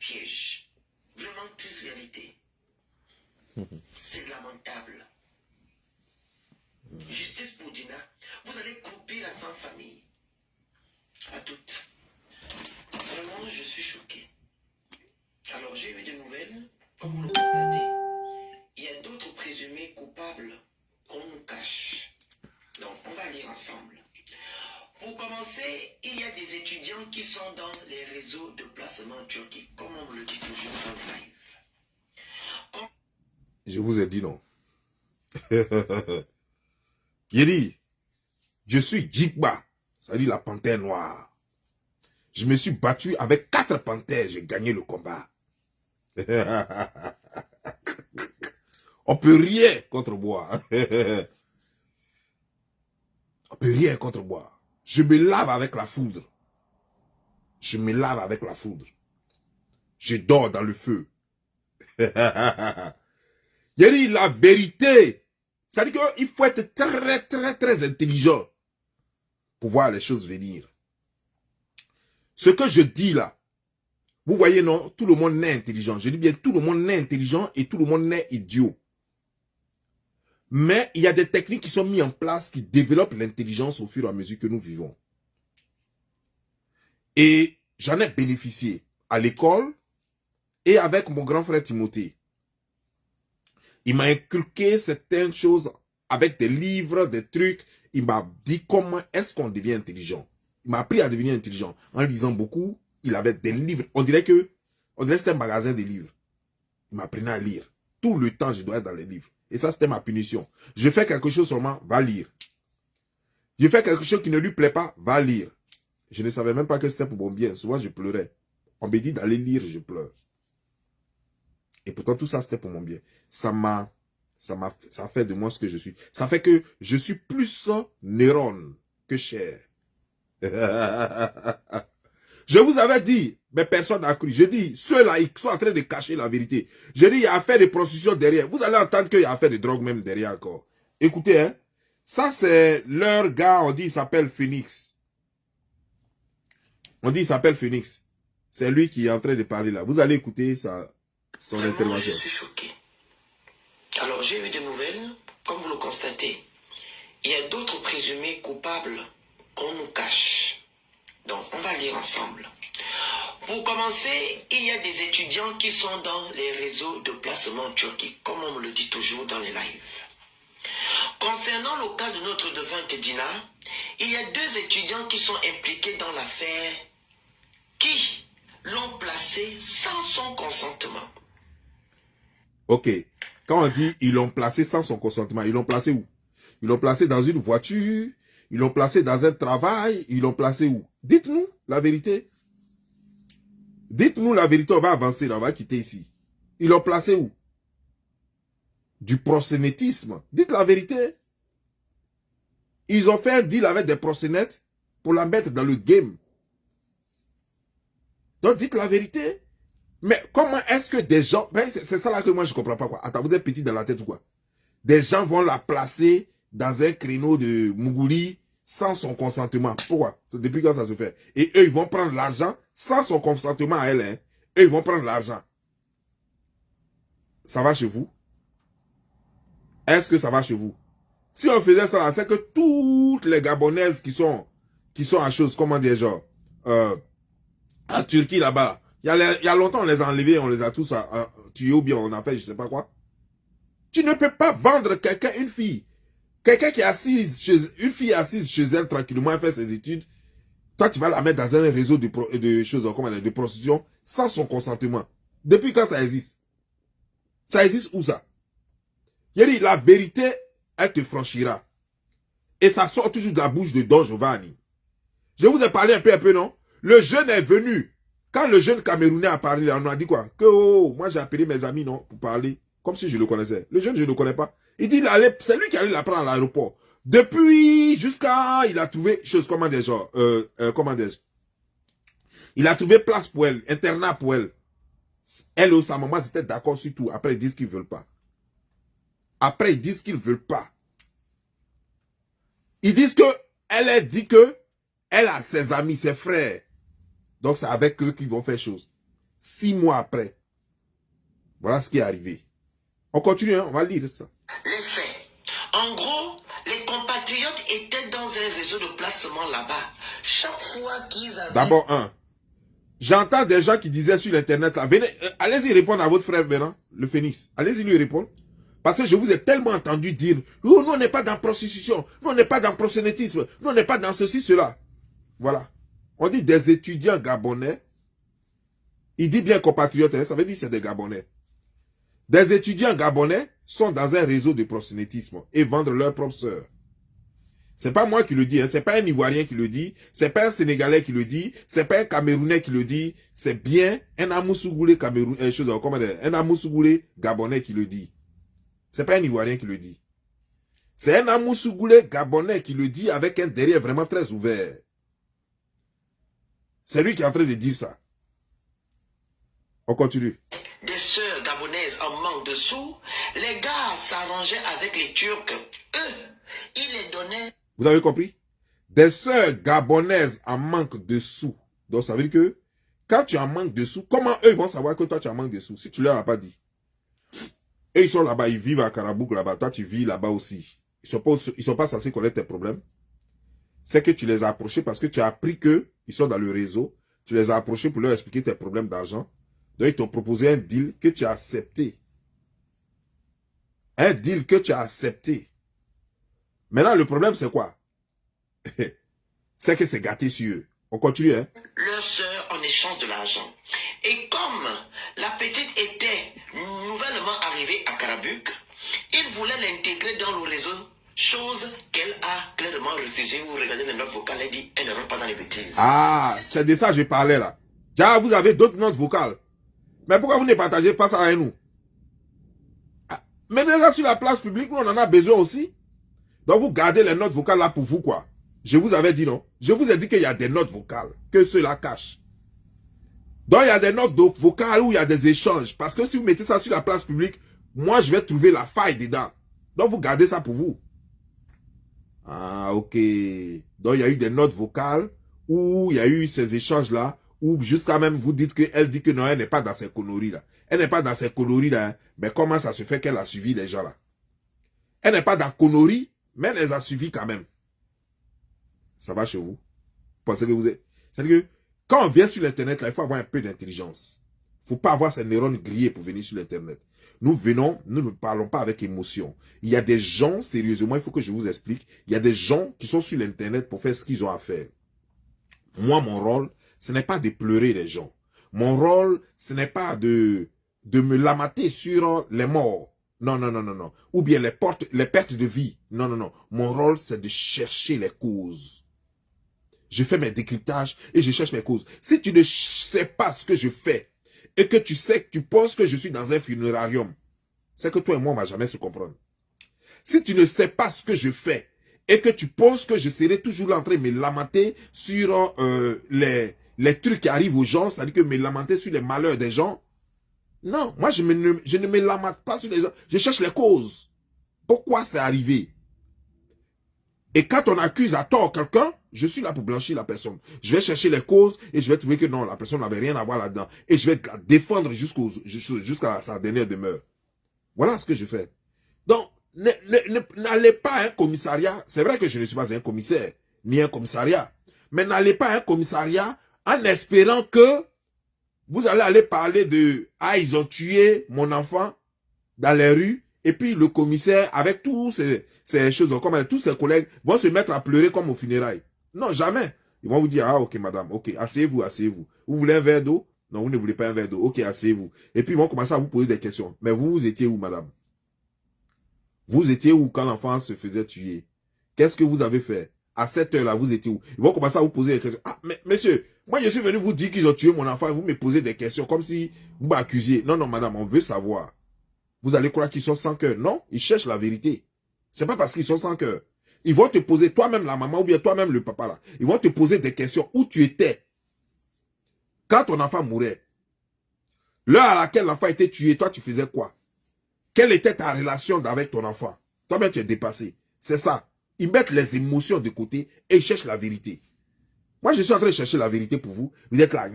piège. Vraiment triste réalité. C'est lamentable. Justice pour Dina. Vous allez couper la sans-famille. À toutes. Vraiment, je suis choqué. Alors, j'ai eu des nouvelles, comme vous le constatez. Il y a d'autres présumés coupables qu'on nous cache. Donc, on va lire ensemble. Pour commencer, il y a des étudiants qui sont dans les réseaux de placement en Turquie, comme on me le dit toujours dans le live. Je vous ai dit non. Il dit, je suis Jigba, c'est-à-dire la panthère noire. Je me suis battu avec 4 panthères, j'ai gagné le combat. On peut rien contre moi. On peut rien contre moi. Je me lave avec la foudre. Je me lave avec la foudre. Je dors dans le feu. Il dit la vérité. C'est-à-dire qu'il faut être très, très, très intelligent pour voir les choses venir. Ce que je dis là, vous voyez non, tout le monde n'est intelligent. Je dis bien tout le monde n'est intelligent et tout le monde n'est idiot. Mais il y a des techniques qui sont mises en place qui développent l'intelligence au fur et à mesure que nous vivons. Et j'en ai bénéficié à l'école et avec mon grand frère Timothée. Il m'a inculqué certaines choses avec des livres, des trucs. Il m'a dit comment est-ce qu'on devient intelligent. Il m'a appris à devenir intelligent. En lisant beaucoup, il avait des livres. On dirait que c'était un magasin de livres. Il m'apprenait à lire. Tout le temps, je dois être dans les livres. Et ça, c'était ma punition. Je fais quelque chose seulement, va lire. Je fais quelque chose qui ne lui plaît pas, va lire. Je ne savais même pas que c'était pour mon bien. Souvent, je pleurais. On me dit d'aller lire, je pleure. Et pourtant, tout ça, c'était pour mon bien. Ça fait de moi ce que je suis. Ça fait que je suis plus neurone que chair. Je vous avais dit, mais personne n'a cru. Je dis, ceux-là, ils sont en train de cacher la vérité. Je dis, il y a affaire de prostitution derrière. Vous allez entendre qu'il y a affaire de drogue même derrière encore. Écoutez, hein. Ça, c'est leur gars, on dit, il s'appelle Phoenix. On dit, il s'appelle Phoenix. C'est lui qui est en train de parler là. Vous allez écouter son Vraiment, intervention. je suis choqué. Alors, j'ai eu des nouvelles, comme vous le constatez. Il y a d'autres présumés coupables qu'on nous cache. Donc, on va lire ensemble. Pour commencer, il y a des étudiants qui sont dans les réseaux de placement en Turquie, comme on me le dit toujours dans les lives. Concernant le cas de notre devinte Dina, il y a 2 étudiants qui sont impliqués dans l'affaire qui l'ont placé sans son consentement. Ok. Quand on dit ils l'ont placé sans son consentement, ils l'ont placé où? Ils l'ont placé dans une voiture, ils l'ont placé dans un travail, ils l'ont placé où? Dites-nous la vérité. Dites-nous la vérité, on va avancer là, on va quitter ici. Ils l'ont placé où? Du proxénétisme. Dites la vérité. Ils ont fait un deal avec des proxénètes pour la mettre dans le game. Donc dites la vérité. Mais comment est-ce que des gens... Ben c'est ça là que moi je comprends pas quoi. Attends, vous êtes petit dans la tête ou quoi? Des gens vont la placer dans un créneau de Mougouli sans son consentement. Pourquoi? C'est depuis quand ça se fait? Et eux, ils vont prendre l'argent sans son consentement à elle. Hein. Eux, ils vont prendre l'argent. Ça va chez vous? Est-ce que ça va chez vous? Si on faisait ça, c'est que toutes les Gabonaises qui sont à chose, comment dire, genre, en Turquie là-bas, il y a longtemps, on les a enlevés, on les a tous tués ou bien on a fait je sais pas quoi. Tu ne peux pas vendre quelqu'un, une fille. Quelqu'un qui est assise une fille assise chez elle tranquillement, elle fait ses études. Toi, tu vas la mettre dans un réseau de choses, comment dire, de prostitution, sans son consentement. Depuis quand ça existe? Ça existe où ça? Il dit, la vérité, elle te franchira. Et ça sort toujours de la bouche de Don Giovanni. Je vous ai parlé un peu, non? Le jeune est venu. Quand le jeune Camerounais a parlé, on a dit quoi? Que, moi j'ai appelé mes amis, non? Pour parler. Comme si je le connaissais. Le jeune, je ne le connais pas. Il dit, c'est lui qui allait la prendre à l'aéroport. Depuis, jusqu'à, il a trouvé, chose, comment dire, genre, comment dire, il a trouvé place pour elle, internat pour elle. Elle ou sa maman, c'était d'accord sur tout. Après, ils disent qu'ils ne veulent pas. Après, ils disent qu'ils ne veulent pas. Ils disent que, elle a dit que, elle a ses amis, ses frères. Donc, c'est avec eux qu'ils vont faire chose. 6 mois après. Voilà ce qui est arrivé. On continue, hein, on va lire ça. Les faits. En gros, les compatriotes étaient dans un réseau de placement là-bas. Chaque fois qu'ils avaient... D'abord, j'entends des gens qui disaient sur l'internet, là, venez, allez-y répondre à votre frère Béran, le Phénix. Allez-y lui répondre. Parce que je vous ai tellement entendu dire, oh, nous on n'est pas dans prostitution, nous on n'est pas dans prosélytisme, nous on n'est pas dans ceci, cela. Voilà. On dit des étudiants gabonais. Il dit bien compatriotes, hein, ça veut dire que c'est des Gabonais. Des étudiants gabonais sont dans un réseau de prosélytisme et vendent leurs propres sœurs. C'est pas moi qui le dis, hein, c'est pas un Ivoirien qui le dit, c'est pas un Sénégalais qui le dit, c'est pas un Camerounais qui le dit, c'est bien un Amoussougoulé un Amoussougoulé gabonais qui le dit. C'est pas un Ivoirien qui le dit. C'est un Amoussougoulé gabonais qui le dit avec un derrière vraiment très ouvert. C'est lui qui est en train de dire ça. On continue. Des sœurs gabonaises en manque de sous, les gars s'arrangeaient avec les Turcs. Eux, ils les donnaient. Vous avez compris? Des sœurs gabonaises en manque de sous. Donc ça veut dire que quand tu en manques de sous, comment eux vont savoir que toi tu en manques de sous si tu leur as pas dit? Eux ils sont là-bas, ils vivent à Karabouk là-bas, toi tu vis là-bas aussi. Ils sont pas censés connaître tes problèmes. C'est que tu les as approchés parce que tu as appris que ils sont dans le réseau. Tu les as approchés pour leur expliquer tes problèmes d'argent. Donc, ils t'ont proposé un deal que tu as accepté. Un deal que tu as accepté. Maintenant, le problème, c'est quoi? C'est que c'est gâté sur eux. On continue, hein? Leur sœur en échange de l'argent. Et comme la petite était nouvellement arrivée à Karabuk, ils voulaient l'intégrer dans le réseau, chose qu'elle a clairement refusée. Vous regardez les notes vocales, elle dit, elle ne rentre pas dans les bêtises. Ah, c'est de ça que je parlais là. Déjà, vous avez d'autres notes vocales. Mais pourquoi vous ne partagez pas ça avec nous? Mais déjà sur la place publique, nous on en a besoin aussi. Donc vous gardez les notes vocales là pour vous quoi. Je vous avais dit non. Je vous ai dit qu'il y a des notes vocales que ceux-là cachent. Donc il y a des notes vocales où il y a des échanges. Parce que si vous mettez ça sur la place publique, moi je vais trouver la faille dedans. Donc vous gardez ça pour vous. Ah ok. Donc il y a eu des notes vocales où il y a eu ces échanges là. Ou jusqu'à même vous dites qu'elle dit que non, elle n'est pas dans ces conneries là. Elle n'est pas dans ces conneries là. Hein. Mais comment ça se fait qu'elle a suivi les gens là? Elle n'est pas dans conneries, mais elle les a suivis quand même. Ça va chez vous? Vous pensez que vous êtes... C'est-à-dire que quand on vient sur l'internet là, il faut avoir un peu d'intelligence. Il ne faut pas avoir ces neurones grillés pour venir sur l'internet. Nous venons, nous ne parlons pas avec émotion. Il y a des gens, sérieusement, il faut que je vous explique, il y a des gens qui sont sur l'internet pour faire ce qu'ils ont à faire. Moi, mon rôle, ce n'est pas de pleurer les gens. Mon rôle, ce n'est pas de me lamenter sur les morts. Non, non, non, non, non. Ou bien les pertes de vie. Non, non, non. Mon rôle, c'est de chercher les causes. Je fais mes décryptages et je cherche mes causes. Si tu ne sais pas ce que je fais et que tu sais que tu penses que je suis dans un funérarium, c'est que toi et moi, on ne va jamais se comprendre. Si tu ne sais pas ce que je fais et que tu penses que je serai toujours là en train de me lamenter sur les trucs qui arrivent aux gens, c'est-à-dire que me lamenter sur les malheurs des gens. Non, moi je ne me lamente pas sur les gens. Je cherche les causes. Pourquoi c'est arrivé? Et quand on accuse à tort quelqu'un, je suis là pour blanchir la personne. Je vais chercher les causes et je vais trouver que non, la personne n'avait rien à voir là-dedans. Et je vais la défendre jusqu'à sa dernière demeure. Voilà ce que je fais. Donc, n'allez pas à un commissariat. C'est vrai que je ne suis pas un commissaire, ni un commissariat. Mais n'allez pas à un commissariat en espérant que vous allez aller parler de « Ah, ils ont tué mon enfant dans les rues. » Et puis le commissaire, avec tous ces choses, comme tous ses collègues, vont se mettre à pleurer comme au funérailles. Non, jamais. Ils vont vous dire « Ah, ok, madame, ok, asseyez-vous, asseyez-vous. Vous voulez un verre d'eau? Non, vous ne voulez pas un verre d'eau. Ok, asseyez-vous. » Et puis ils vont commencer à vous poser des questions. Mais vous étiez où, madame? Vous étiez où quand l'enfant se faisait tuer? Qu'est-ce que vous avez fait? À cette heure-là, vous étiez où? Ils vont commencer à vous poser des questions. Ah, mais monsieur, moi je suis venu vous dire qu'ils ont tué mon enfant et vous me posez des questions comme si vous m'accusiez. Non, non, madame, on veut savoir. Vous allez croire qu'ils sont sans cœur. Non, ils cherchent la vérité. C'est pas parce qu'ils sont sans cœur. Ils vont te poser, toi-même la maman ou bien toi-même le papa là, ils vont te poser des questions. Où tu étais quand ton enfant mourait? L'heure à laquelle l'enfant était tué, toi tu faisais quoi? Quelle était ta relation avec ton enfant? Toi-même tu es dépassé. C'est ça. Ils mettent les émotions de côté et ils cherchent la vérité. Moi je suis en train de chercher la vérité pour vous. Vous êtes là,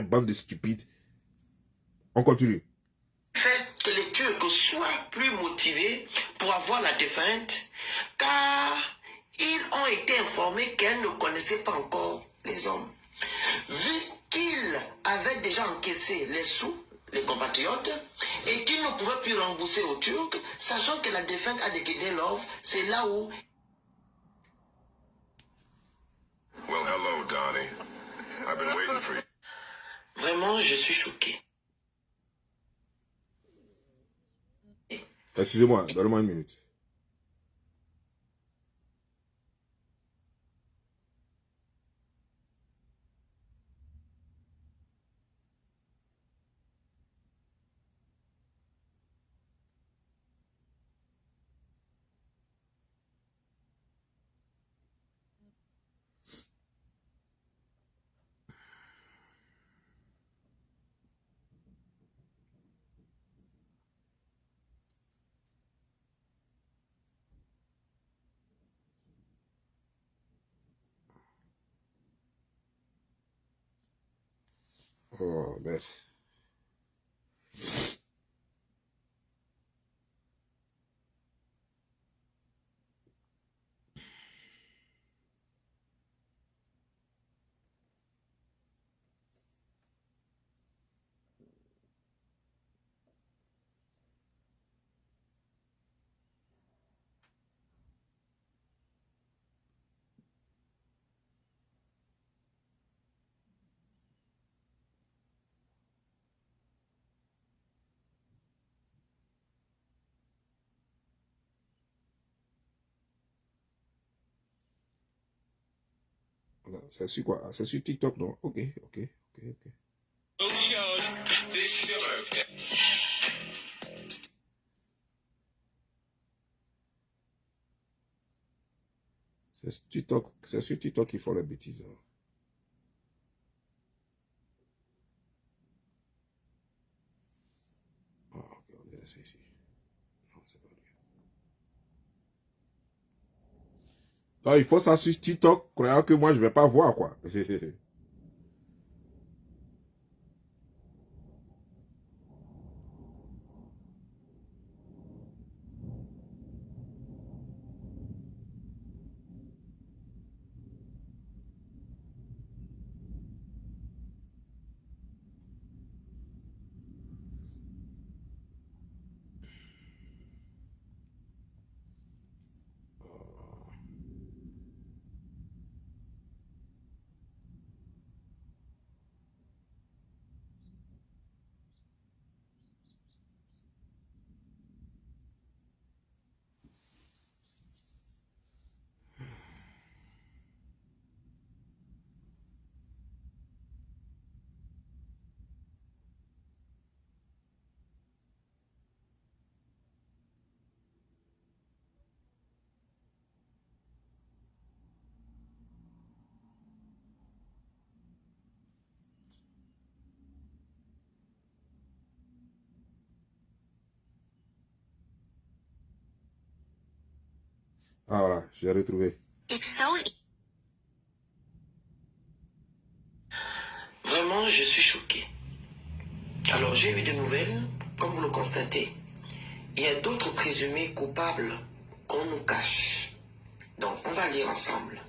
bande de stupides. On continue. Fait que les Turcs soient plus motivés pour avoir la défunte, car ils ont été informés qu'elles ne connaissaient pas encore les hommes. Vu qu'ils avaient déjà encaissé les sous, les compatriotes, et qu'ils ne pouvaient plus rembourser aux Turcs, sachant que la défunte a déguidé l'offre, c'est là où... Well, hello, Donnie. I've been waiting for you. Vraiment, je suis choqué. Excusez-moi, donne-moi une minute. Oh, merci. C'est sur quoi? C'est sur TikTok, non? Ok. C'est sur TikTok qu'ils font les bêtises. Hein. Ah, ok, on dirait ça ici. Non, c'est pas lui. Non, il faut ça sur TikTok, croyant que moi je vais pas voir, quoi. Ah voilà, j'ai retrouvé. Vraiment, je suis choqué. Alors, j'ai eu des nouvelles, comme vous le constatez. Il y a d'autres présumés coupables qu'on nous cache. Donc, on va lire ensemble.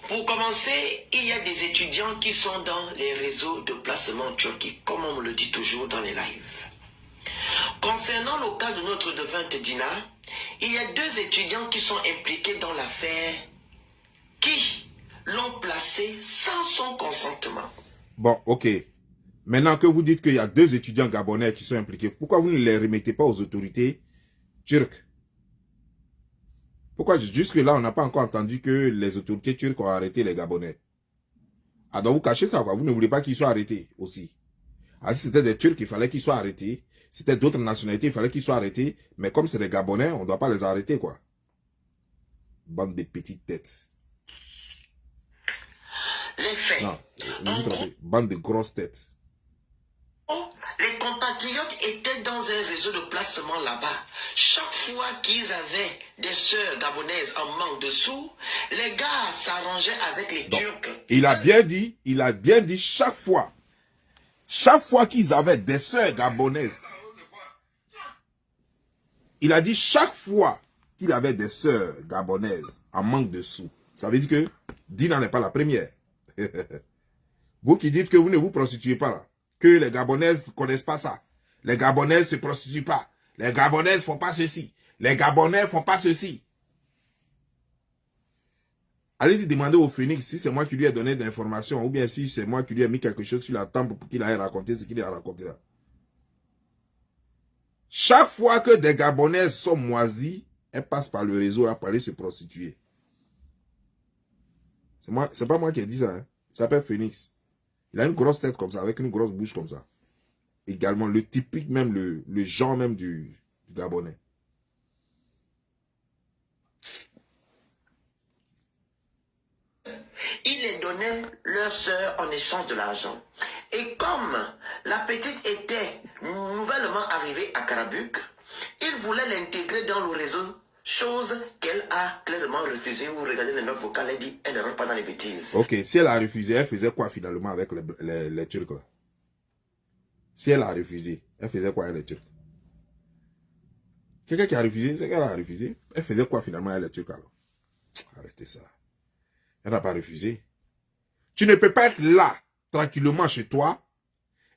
Pour commencer, il y a des étudiants qui sont dans les réseaux de placement en Turquie, comme on me le dit toujours dans les lives. Concernant le cas de notre défunte Dina, il y a 2 étudiants qui sont impliqués dans l'affaire qui l'ont placée sans son consentement. Bon, ok. Maintenant que vous dites qu'il y a 2 étudiants gabonais qui sont impliqués, pourquoi vous ne les remettez pas aux autorités turques? Pourquoi jusque-là, on n'a pas encore entendu que les autorités turques ont arrêté les Gabonais? Ah, donc vous cachez ça, quoi. Vous ne voulez pas qu'ils soient arrêtés aussi. Ah, si c'était des Turcs, il fallait qu'ils soient arrêtés. Si c'était d'autres nationalités, il fallait qu'ils soient arrêtés. Mais comme c'est des Gabonais, on ne doit pas les arrêter, quoi. Bande de petites têtes. Les faits. Non, bande de grosses têtes. Les compatriotes étaient dans un réseau de placement là-bas. Chaque fois qu'ils avaient des sœurs gabonaises en manque de sous, les gars s'arrangeaient avec les Turcs. Il a bien dit chaque fois. Chaque fois qu'ils avaient des sœurs gabonaises, il a dit chaque fois qu'il avait des sœurs gabonaises en manque de sous, ça veut dire que Dina n'est pas la première. Vous qui dites que vous ne vous prostituez pas là, que les Gabonaises ne connaissent pas ça. Les Gabonaises ne se prostituent pas. Les Gabonaises ne font pas ceci. Les Gabonais ne font pas ceci. Allez-y demander au Phoenix si c'est moi qui lui ai donné des informations ou bien si c'est moi qui lui ai mis quelque chose sur la table pour qu'il aille raconter ce qu'il a raconté là. Chaque fois que des Gabonaises sont moisies, elles passent par le réseau là pour aller se prostituer. C'est pas moi qui ai dit ça. Hein. Il s'appelle Phoenix. Il a une grosse tête comme ça, avec une grosse bouche comme ça. Également, le typique même, le genre même du Gabonais. Ils les donnaient leur sœur en échange de l'argent. Et comme la petite était nouvellement arrivée à Karabuk, ils voulaient l'intégrer dans le réseau, chose qu'elle a clairement refusée. Vous regardez les notes vocales, elle dit, elle ne rentre pas dans les bêtises. Ok, si elle a refusé, elle faisait quoi finalement avec les Turcs là? Si elle a refusé, elle faisait quoi avec les Turcs? Quelqu'un qui a refusé, c'est qu'elle a refusé. Elle faisait quoi finalement avec les Turcs alors? Arrêtez ça. Elle n'a pas refusé. Tu ne peux pas être là, tranquillement chez toi,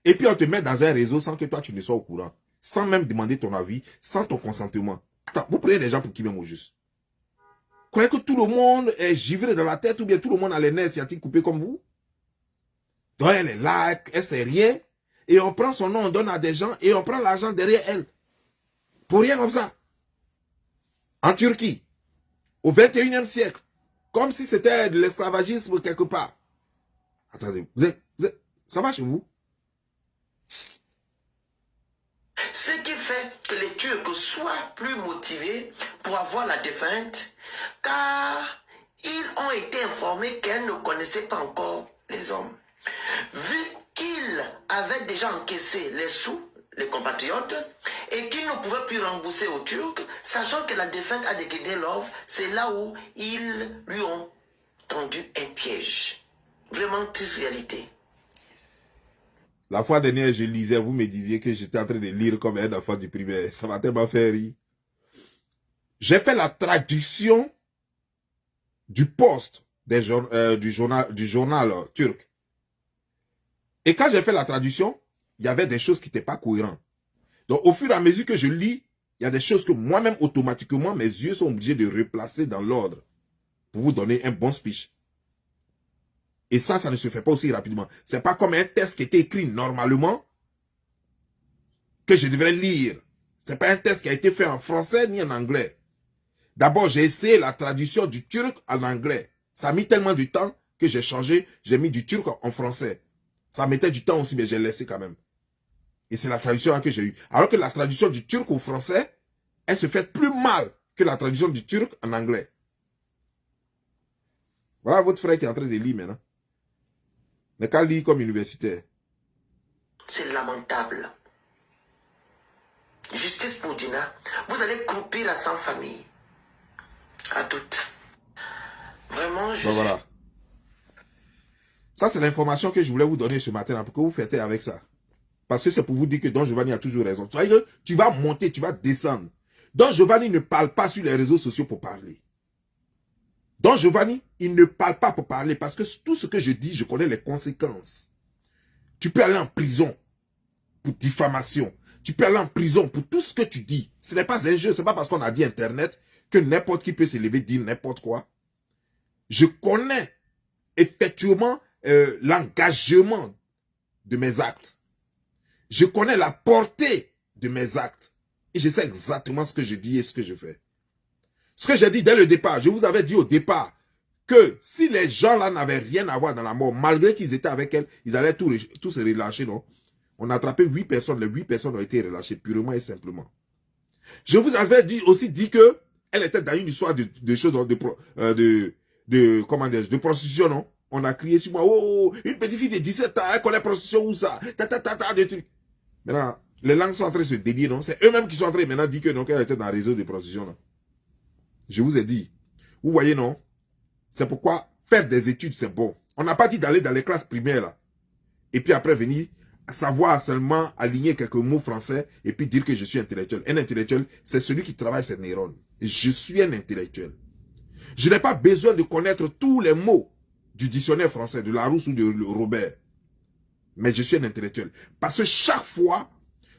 et puis on te met dans un réseau sans que toi tu ne sois au courant, sans même demander ton avis, sans ton consentement. Attends, vous prenez des gens pour qui même au juste? Croyez que tout le monde est givré dans la tête ou bien tout le monde a les nerfs sciatiques coupés comme vous? Donc elle est là, elle sait rien, et on prend son nom, on donne à des gens, et on prend l'argent derrière elle. Pour rien comme ça. En Turquie, au 21e siècle, comme si c'était de l'esclavagisme quelque part. Attendez, ça va chez vous? Ce qui fait que les Turcs soient plus motivés pour avoir la défunte, car ils ont été informés qu'elle ne connaissait pas encore les hommes. Vu qu'ils avaient déjà encaissé les sous, les compatriotes, et qu'ils ne pouvaient plus rembourser aux Turcs, sachant que la défunte a décliné l'offre, c'est là où ils lui ont tendu un piège. Vraiment triste réalité. La fois dernière, je lisais, vous me disiez que j'étais en train de lire comme un enfant du primaire. Ça m'a tellement fait rire. J'ai fait la traduction du poste du journal turc. Et quand j'ai fait la traduction, il y avait des choses qui n'étaient pas cohérentes. Donc, au fur et à mesure que je lis, il y a des choses que moi-même, automatiquement, mes yeux sont obligés de replacer dans l'ordre pour vous donner un bon speech. Et ça ne se fait pas aussi rapidement. C'est pas comme un test qui était écrit normalement que je devrais lire. C'est pas un test qui a été fait en français ni en anglais. D'abord, j'ai essayé la traduction du turc en anglais. Ça a mis tellement de temps que j'ai changé, j'ai mis du turc en français. Ça mettait du temps aussi, mais j'ai laissé quand même. Et c'est la traduction que j'ai eue. Alors que la traduction du turc au français, elle se fait plus mal que la traduction du turc en anglais. Voilà votre frère qui est en train de lire maintenant. N'est qu'à lire comme universitaire. C'est lamentable. Justice pour Dina. Vous allez couper la sans famille. À toutes. Vraiment, je... Ben voilà. Ça, c'est l'information que je voulais vous donner ce matin, là, pour que vous fêtez avec ça. Parce que c'est pour vous dire que Don Giovanni a toujours raison. Tu vas monter, tu vas descendre. Don Giovanni ne parle pas sur les réseaux sociaux pour parler. Don Giovanni, il ne parle pas pour parler parce que tout ce que je dis, je connais les conséquences. Tu peux aller en prison pour diffamation. Tu peux aller en prison pour tout ce que tu dis. Ce n'est pas un jeu, ce n'est pas parce qu'on a dit Internet que n'importe qui peut se lever et dire n'importe quoi. Je connais effectivement l'engagement de mes actes. Je connais la portée de mes actes. Et je sais exactement ce que je dis et ce que je fais. Ce que j'ai dit dès le départ, je vous avais dit au départ que si les gens là n'avaient rien à voir dans la mort, malgré qu'ils étaient avec elle, ils allaient tous se relâcher, non? On a attrapé 8 personnes, les 8 personnes ont été relâchées purement et simplement. Je vous avais aussi dit que elle était dans une histoire de choses, comment dire, de prostitution, non? On a crié sur moi, oh, une petite fille de 17 ans, elle connaît prostitution où ça? Des trucs. Maintenant, les langues sont en train de se délier, non? C'est eux-mêmes qui sont en train maintenant de dire que donc elle était dans le réseau de prostitution, non? Je vous ai dit. Vous voyez, non? C'est pourquoi faire des études, c'est bon. On n'a pas dit d'aller dans les classes primaires, là. Et puis après venir savoir seulement aligner quelques mots français et puis dire que je suis intellectuel. Un intellectuel, c'est celui qui travaille ses neurones. Et je suis un intellectuel. Je n'ai pas besoin de connaître tous les mots du dictionnaire français, de Larousse ou de Robert. Mais je suis un intellectuel. Parce que chaque fois,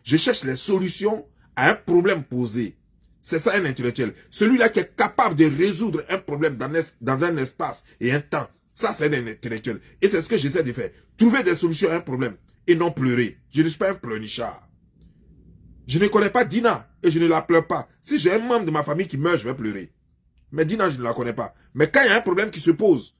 je cherche les solutions à un problème posé. C'est ça un intellectuel. Celui-là qui est capable de résoudre un problème dans un espace et un temps. Ça, c'est un intellectuel. Et c'est ce que j'essaie de faire. Trouver des solutions à un problème et non pleurer. Je ne suis pas un pleurnichard. Je ne connais pas Dina et je ne la pleure pas. Si j'ai un membre de ma famille qui meurt, je vais pleurer. Mais Dina, je ne la connais pas. Mais quand il y a un problème qui se pose,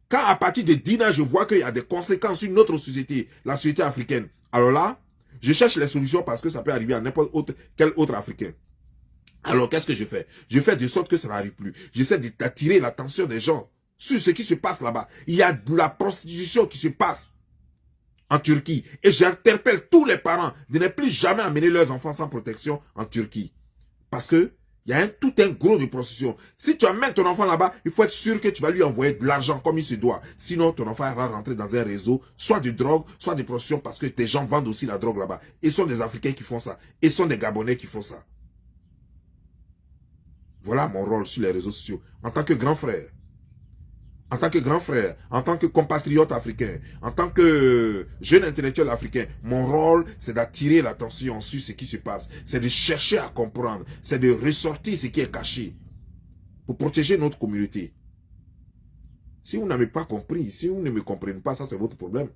quand à partir de Dina, je vois qu'il y a des conséquences sur notre société, la société africaine, alors là, je cherche les solutions parce que ça peut arriver à n'importe quel autre Africain. Alors qu'est-ce que je fais? Je fais de sorte que ça n'arrive plus. J'essaie d'attirer l'attention des gens sur ce qui se passe là-bas. Il y a de la prostitution qui se passe en Turquie. Et j'interpelle tous les parents de ne plus jamais amener leurs enfants sans protection en Turquie. Parce que il y a tout un gros de prostitution. Si tu amènes ton enfant là-bas, il faut être sûr que tu vas lui envoyer de l'argent comme il se doit. Sinon, ton enfant va rentrer dans un réseau, soit de drogue, soit de prostitution, parce que tes gens vendent aussi la drogue là-bas. Et ce sont des Africains qui font ça. Et ce sont des Gabonais qui font ça. Voilà mon rôle sur les réseaux sociaux. En tant que grand frère. En tant que grand frère, en tant que compatriote africain, en tant que jeune intellectuel africain, mon rôle, c'est d'attirer l'attention sur ce qui se passe. C'est de chercher à comprendre. C'est de ressortir ce qui est caché pour protéger notre communauté. Si vous n'avez pas compris, si vous ne me comprenez pas, ça c'est votre problème.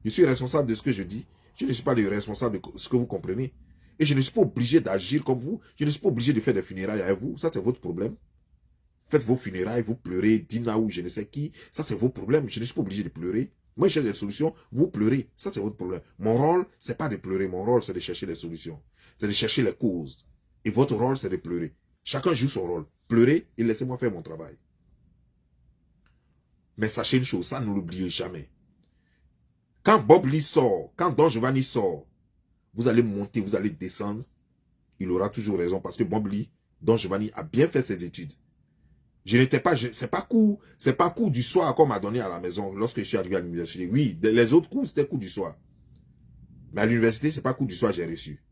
Je suis responsable de ce que je dis. Je ne suis pas le responsable de ce que vous comprenez. Et je ne suis pas obligé d'agir comme vous. Je ne suis pas obligé de faire des funérailles avec vous. Ça c'est votre problème. Faites vos funérailles, vous pleurez, Dina ou je ne sais qui. Ça, c'est vos problèmes. Je ne suis pas obligé de pleurer. Moi, je cherche des solutions. Vous pleurez. Ça, c'est votre problème. Mon rôle, c'est pas de pleurer. Mon rôle, c'est de chercher des solutions. C'est de chercher les causes. Et votre rôle, c'est de pleurer. Chacun joue son rôle. Pleurez et laissez-moi faire mon travail. Mais sachez une chose, ça ne l'oubliez jamais. Quand Bob Lee sort, quand Don Giovanni sort, vous allez monter, vous allez descendre. Il aura toujours raison parce que Bob Lee, Don Giovanni a bien fait ses études. Je n'étais pas, c'est pas cours du soir qu'on m'a donné à la maison lorsque je suis arrivé à l'université. Oui, les autres cours, c'était cours du soir. Mais à l'université, c'est pas cours du soir que j'ai reçu.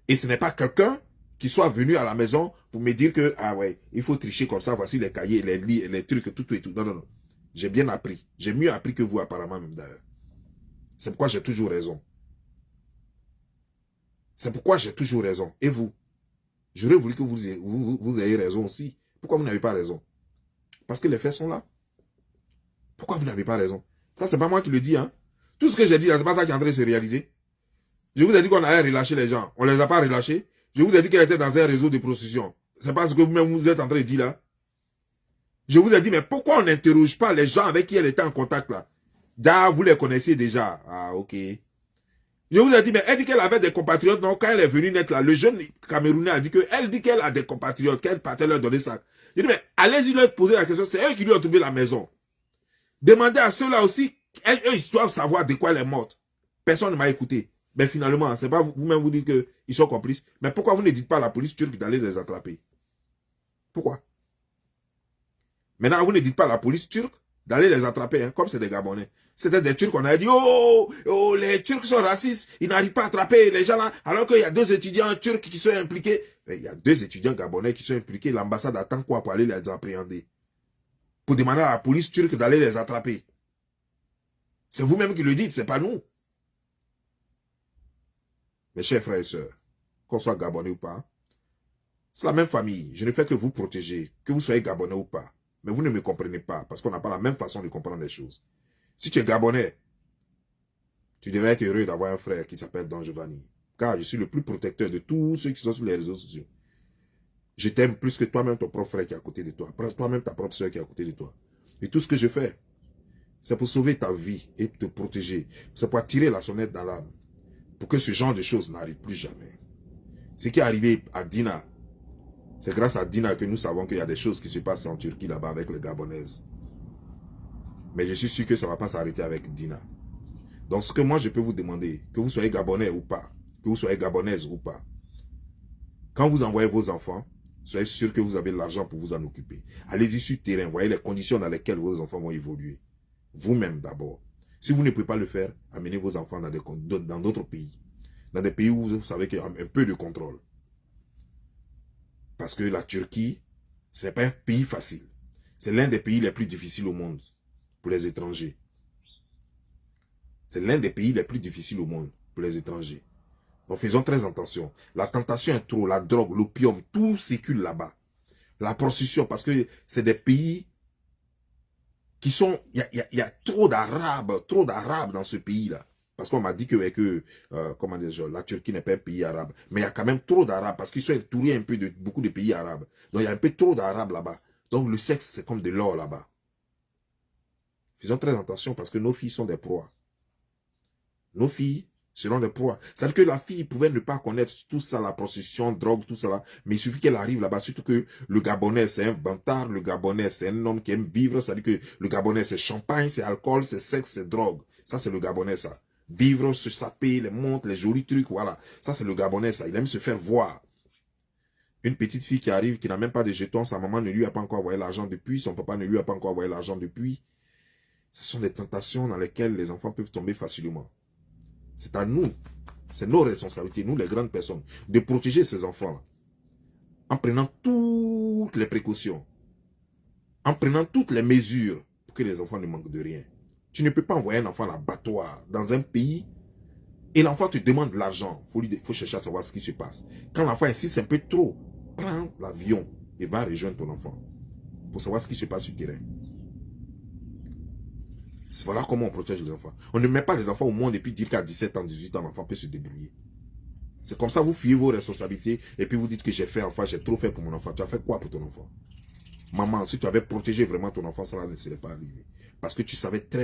Et ce n'est pas quelqu'un qui soit venu à la maison pour me dire que, ah ouais, il faut tricher comme ça, voici les cahiers, les livres, les trucs, tout et tout. Non, non, non. J'ai bien appris. J'ai mieux appris que vous, apparemment, même d'ailleurs. C'est pourquoi j'ai toujours raison. C'est pourquoi j'ai toujours raison. Et vous? J'aurais voulu que vous ayez raison aussi. Pourquoi vous n'avez pas raison? Parce que les faits sont là. Pourquoi vous n'avez pas raison? Ça, c'est pas moi qui le dis, hein. Tout ce que j'ai dit là, c'est pas ça qui est en train de se réaliser. Je vous ai dit qu'on allait relâcher les gens. On les a pas relâchés. Je vous ai dit qu'elle était dans un réseau de prostitution. C'est pas ce que vous-même vous êtes en train de dire là. Je vous ai dit, mais pourquoi on n'interroge pas les gens avec qui elle était en contact là? Là, vous les connaissiez déjà. Ah, ok. Je vous ai dit, mais elle dit qu'elle avait des compatriotes. Non, quand elle est venue naître là, le jeune Camerounais a dit qu'elle dit qu'elle a des compatriotes, qu'elle partait leur donner ça. Je dis, mais allez-y leur poser la question, c'est eux qui lui ont trouvé la maison. Demandez à ceux-là aussi, eux, ils doivent savoir de quoi elle est morte. Personne ne m'a écouté. Mais finalement, c'est pas vous-même vous dites qu'ils sont complices. Mais pourquoi vous ne dites pas à la police turque d'aller les attraper? Pourquoi? Maintenant, vous ne dites pas à la police turque d'aller les attraper, hein, comme c'est des Gabonais. C'était des Turcs, on a dit, oh, les Turcs sont racistes, ils n'arrivent pas à attraper les gens là, alors qu'il y a 2 étudiants turcs qui sont impliqués. Mais il y a 2 étudiants gabonais qui sont impliqués, l'ambassade attend quoi pour aller les appréhender? Pour demander à la police turque d'aller les attraper. C'est vous-même qui le dites, c'est pas nous. Mes chers frères et sœurs, qu'on soit Gabonais ou pas, c'est la même famille. Je ne fais que vous protéger, que vous soyez Gabonais ou pas. Mais vous ne me comprenez pas, parce qu'on n'a pas la même façon de comprendre les choses. Si tu es Gabonais, tu devrais être heureux d'avoir un frère qui s'appelle Don Giovanni. Car je suis le plus protecteur de tous ceux qui sont sur les réseaux sociaux. Je t'aime plus que toi-même ton propre frère qui est à côté de toi. Toi-même ta propre soeur qui est à côté de toi. Et tout ce que je fais, c'est pour sauver ta vie et te protéger. C'est pour attirer la sonnette dans l'âme. Pour que ce genre de choses n'arrive plus jamais. Ce qui est arrivé à Dina, c'est grâce à Dina que nous savons qu'il y a des choses qui se passent en Turquie là-bas avec les Gabonaises. Mais je suis sûr que ça ne va pas s'arrêter avec Dina. Donc ce que moi je peux vous demander, que vous soyez Gabonais ou pas, que vous soyez Gabonaise ou pas, quand vous envoyez vos enfants, soyez sûr que vous avez l'argent pour vous en occuper. Allez-y sur le terrain, voyez les conditions dans lesquelles vos enfants vont évoluer. Vous-même d'abord. Si vous ne pouvez pas le faire, amenez vos enfants dans d'autres pays. Dans des pays où vous savez qu'il y a un peu de contrôle. Parce que la Turquie, ce n'est pas un pays facile. C'est l'un des pays les plus difficiles au monde pour les étrangers. C'est l'un des pays les plus difficiles au monde pour les étrangers. Donc faisons très attention. La tentation est trop, la drogue, l'opium, tout circule là-bas. La prostitution, parce que c'est des pays qui sont... Il y a trop d'Arabes dans ce pays-là. Parce qu'on m'a dit que comment dire, la Turquie n'est pas un pays arabe. Mais il y a quand même trop d'Arabes, parce qu'ils sont entourés un peu de beaucoup de pays arabes. Donc il y a un peu trop d'Arabes là-bas. Donc le sexe, c'est comme de l'or là-bas. Faisons très attention, parce que nos filles sont des proies. Nos filles seront des proies. C'est-à-dire que la fille pouvait ne pas connaître tout ça, la prostitution, drogue, tout ça, mais il suffit qu'elle arrive là-bas. Surtout que le Gabonais, c'est un bantard, le Gabonais, c'est un homme qui aime vivre. C'est-à-dire que le Gabonais, c'est champagne, c'est alcool, c'est sexe, c'est drogue. Ça, c'est le Gabonais, ça. Vivre, se saper, les montres, les jolis trucs, voilà. Ça, c'est le Gabonais, ça. Il aime se faire voir. Une petite fille qui arrive, qui n'a même pas de jetons, sa maman ne lui a pas encore envoyé l'argent depuis, son papa ne lui a pas encore envoyé l'argent depuis. Ce sont des tentations dans lesquelles les enfants peuvent tomber facilement. C'est à nous, c'est nos responsabilités, nous les grandes personnes, de protéger ces enfants-là. En prenant toutes les précautions. En prenant toutes les mesures pour que les enfants ne manquent de rien. Tu ne peux pas envoyer un enfant à l'abattoir dans un pays et l'enfant te demande de l'argent. Il faut chercher à savoir ce qui se passe. Quand l'enfant insiste un peu trop, prends l'avion et va rejoindre ton enfant pour savoir ce qui se passe sur le terrain. Voilà comment on protège les enfants. On ne met pas les enfants au monde et puis dire qu'à 17 ans, 18 ans, l'enfant peut se débrouiller. C'est comme ça, vous fuyez vos responsabilités et puis vous dites que j'ai fait enfant, j'ai trop fait pour mon enfant. Tu as fait quoi pour ton enfant? Maman, si tu avais protégé vraiment ton enfant, ça ne serait pas arrivé. Parce que tu savais très